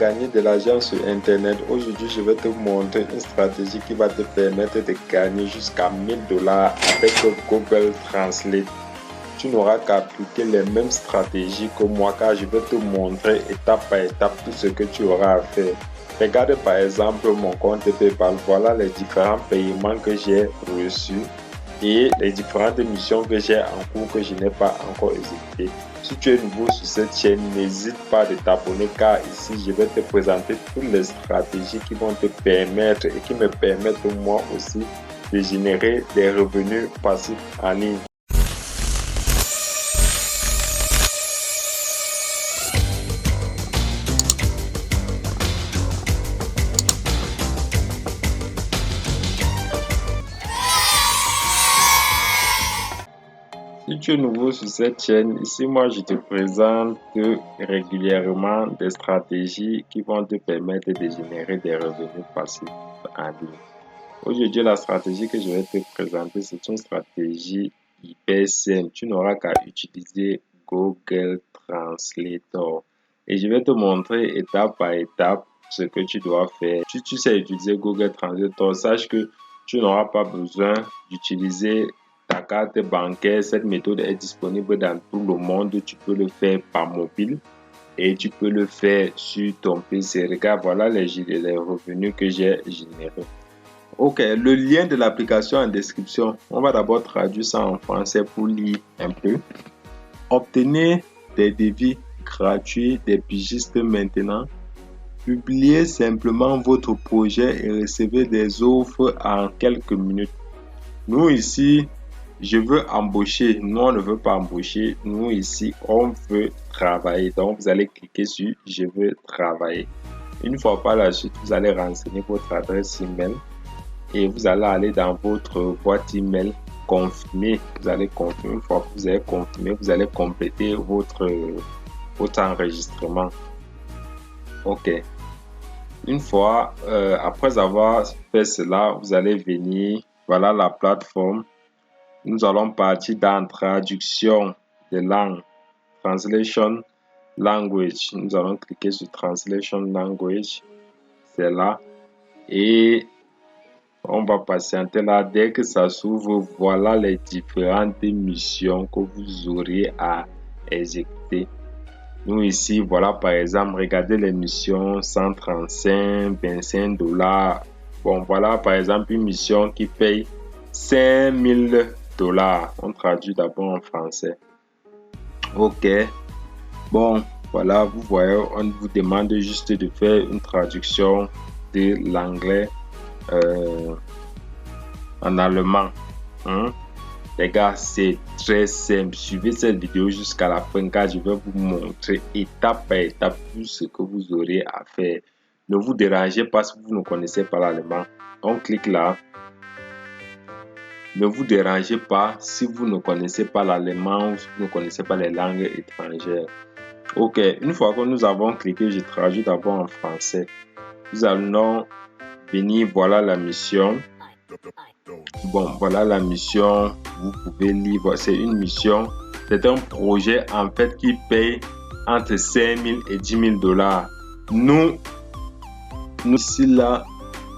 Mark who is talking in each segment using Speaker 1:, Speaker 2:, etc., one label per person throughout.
Speaker 1: gagner de l'argent sur Internet, aujourd'hui je vais te montrer une stratégie qui va te permettre de gagner jusqu'à 1000 $ avec Google Translate. Tu n'auras qu'à appliquer les mêmes stratégies que moi car je vais te montrer étape par étape tout ce que tu auras à faire. Regarde par exemple mon compte PayPal, voilà les différents paiements que j'ai reçus et les différentes missions que j'ai en cours que je n'ai pas encore exécutées. Si tu es nouveau sur cette chaîne, n'hésite pas de t'abonner car ici je vais te présenter toutes les stratégies qui vont te permettre et qui me permettent moi aussi de générer des revenus passifs en ligne. Si tu es nouveau sur cette chaîne, ici moi je te présente régulièrement des stratégies qui vont te permettre de générer des revenus passifs en ligne. Aujourd'hui, la stratégie que je vais te présenter, c'est une stratégie hyper simple. Tu n'auras qu'à utiliser Google Translator. Et je vais te montrer étape par étape ce que tu dois faire. Si tu sais utiliser Google Translator, sache que tu n'auras pas besoin d'utiliser ta carte bancaire. Cette méthode est disponible dans tout le monde. Tu peux le faire par mobile et tu peux le faire sur ton PC. Regarde, voilà les revenus que j'ai générés. Ok, le lien de l'application en description. On va d'abord traduire ça en français pour lire un peu. Obtenez des devis gratuits des pigistes maintenant. Publiez simplement votre projet et recevez des offres en quelques minutes. Nous ici, je veux embaucher. Nous, on ne veut pas embaucher. Nous ici, on veut travailler. Donc, vous allez cliquer sur « Je veux travailler ». Une fois par la suite, vous allez renseigner votre adresse email. Et vous allez aller dans votre boîte email, confirmer. Vous allez confirmer. Une fois que vous avez confirmé, vous allez compléter votre enregistrement. Ok. Une fois, après avoir fait cela, vous allez venir. Voilà la plateforme. Nous allons partir dans traduction de langue. Translation language. Nous allons cliquer sur Translation language. C'est là. Et on va patienter là. Dès que ça s'ouvre, voilà les différentes missions que vous aurez à exécuter. Nous ici, voilà par exemple, regardez les missions 135, 25 $. Bon, voilà par exemple une mission qui paye 5000 $. On traduit d'abord en français. Ok. Bon, voilà, vous voyez, on vous demande juste de faire une traduction de l'anglais en allemand. Les gars, c'est très simple. Suivez cette vidéo jusqu'à la fin car je vais vous montrer étape par étape tout ce que vous aurez à faire. Ne vous dérangez pas si vous ne connaissez pas l'allemand. On clique là. Ne vous dérangez pas si vous ne connaissez pas l'allemand ou si vous ne connaissez pas les langues étrangères. Ok, une fois que nous avons cliqué, je traduis d'abord en français. Nous allons venir, voilà la mission. Bon, voilà la mission. Vous pouvez lire. C'est une mission. C'est un projet en fait qui paye entre 5000 et 10 000 $. Nous ici là,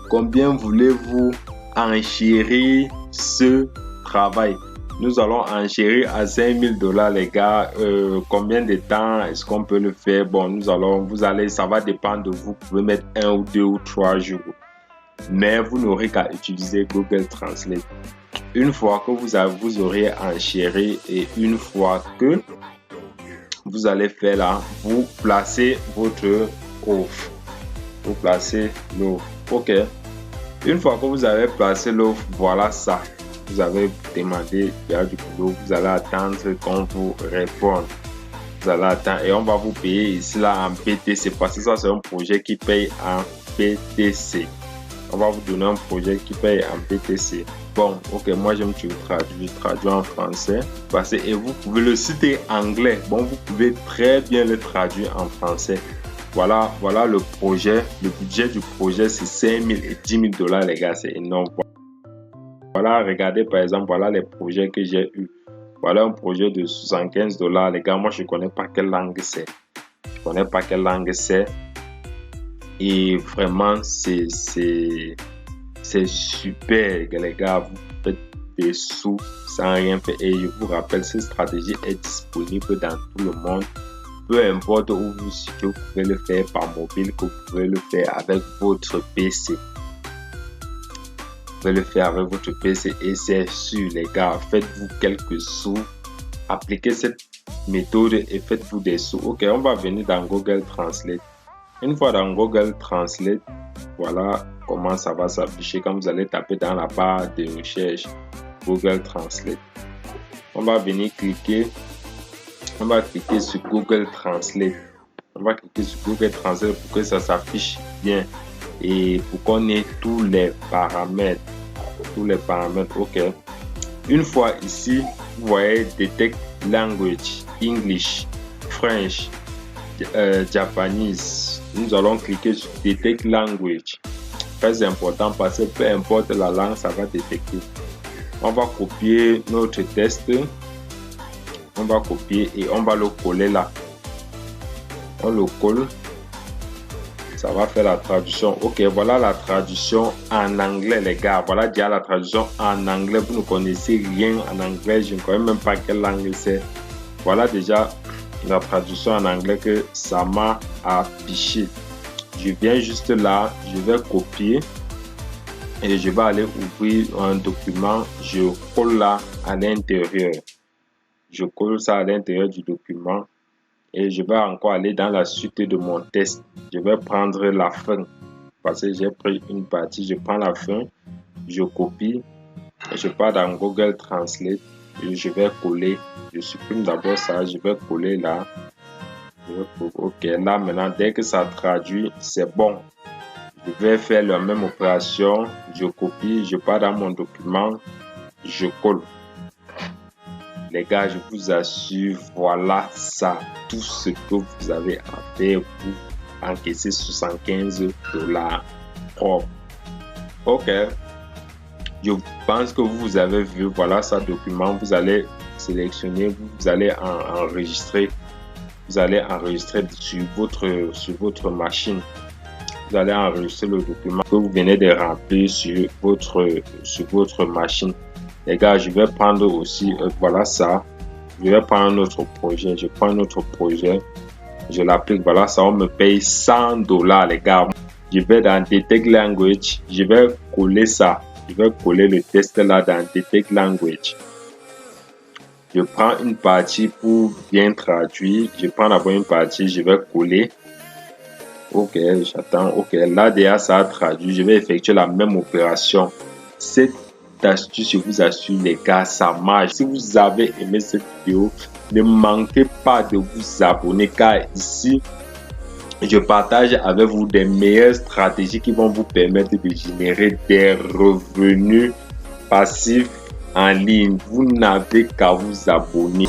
Speaker 1: combien voulez-vous enchérir ce travail? Nous allons enchérir à 5000 $ les gars. Combien de temps est-ce qu'on peut le faire? Bon, ça va dépendre de vous. Vous pouvez mettre 1 ou 2 ou 3 jours. Mais vous n'aurez qu'à utiliser Google Translate. Une fois que vous aurez enchéri et une fois que vous allez faire là, vous placez votre offre. Vous placez l'offre. Ok. Une fois que vous avez placé l'offre, voilà ça. Vous avez demandé du boulot, vous allez attendre qu'on vous réponde. Vous allez attendre et on va vous payer ici là en BTC parce que ça c'est un projet qui paye en BTC. On va vous donner un projet qui paye en BTC. Bon, ok, moi j'aime que je traduis en français. Et vous pouvez le citer anglais. Bon, vous pouvez très bien le traduire en français. Voilà le projet. Le budget du projet c'est 5000 et 10 000 $ les gars, c'est énorme. Voilà, regardez par exemple, voilà les projets que j'ai eu. Voilà un projet de 75 $. Les gars, moi je connais pas quelle langue c'est. Et vraiment, c'est super, les gars. Vous faites des sous sans rien faire. Et je vous rappelle, cette stratégie est disponible dans tout le monde. Peu importe où vous situez, vous pouvez le faire par mobile, que vous pouvez le faire avec votre PC. Vous pouvez le faire avec votre PC et c'est sûr, les gars. Faites-vous quelques sous. Appliquez cette méthode et faites-vous des sous. Ok, on va venir dans Google Translate. Une fois dans Google Translate, voilà comment ça va s'afficher quand vous allez taper dans la barre de recherche Google Translate. On va venir cliquer, on va cliquer sur Google Translate. On va cliquer sur Google Translate pour que ça s'affiche bien et pour qu'on ait tous les paramètres. Ok. Une fois ici, vous voyez Detect Language, English, French, Japanese. Nous allons cliquer sur Detect Language. Très important parce que peu importe la langue, ça va détecter. On va copier notre test. On va copier et on va le coller là. On le colle. Ça va faire la traduction. Ok, voilà la traduction en anglais, les gars. Voilà déjà la traduction en anglais. Vous ne connaissez rien en anglais. Je ne connais même pas quelle langue c'est. Voilà déjà la traduction en anglais que ça m'a affiché. Je viens juste là, je vais copier et je vais aller ouvrir un document. Je colle là à l'intérieur. Je colle ça à l'intérieur du document et je vais encore aller dans la suite de mon test. Je vais prendre la fin parce que j'ai pris une partie. Je prends la fin, je copie et je pars dans Google Translate et je vais coller. Je supprime d'abord ça, je vais coller là. Ok, là maintenant, dès que ça traduit, c'est bon. Je vais faire la même opération. Je copie, je pars dans mon document, je colle. Les gars, je vous assure, voilà ça. Tout ce que vous avez à faire pour encaisser $75 propre. Ok. Je pense que vous avez vu, voilà ça document. Vous allez sélectionner, vous allez enregistrer. Vous allez enregistrer sur votre machine. Vous allez enregistrer le document que vous venez de remplir sur votre machine. Les gars, je vais prendre aussi, voilà ça. Je vais prendre un autre projet. Je prends un autre projet. Je l'applique. Voilà ça, on me paye $100, les gars. Je vais dans Detect Language. Je vais coller ça. Je vais coller le test là dans Detect Language. Je prends une partie pour bien traduire. Je prends d'abord une partie, je vais coller. Ok, j'attends. Ok, là déjà ça a traduit. Je vais effectuer la même opération. Cette astuce, je vous assure les gars, ça marche. Si vous avez aimé cette vidéo, ne manquez pas de vous abonner car ici, je partage avec vous des meilleures stratégies qui vont vous permettre de générer des revenus passifs en ligne. Vous n'avez qu'à vous abonner.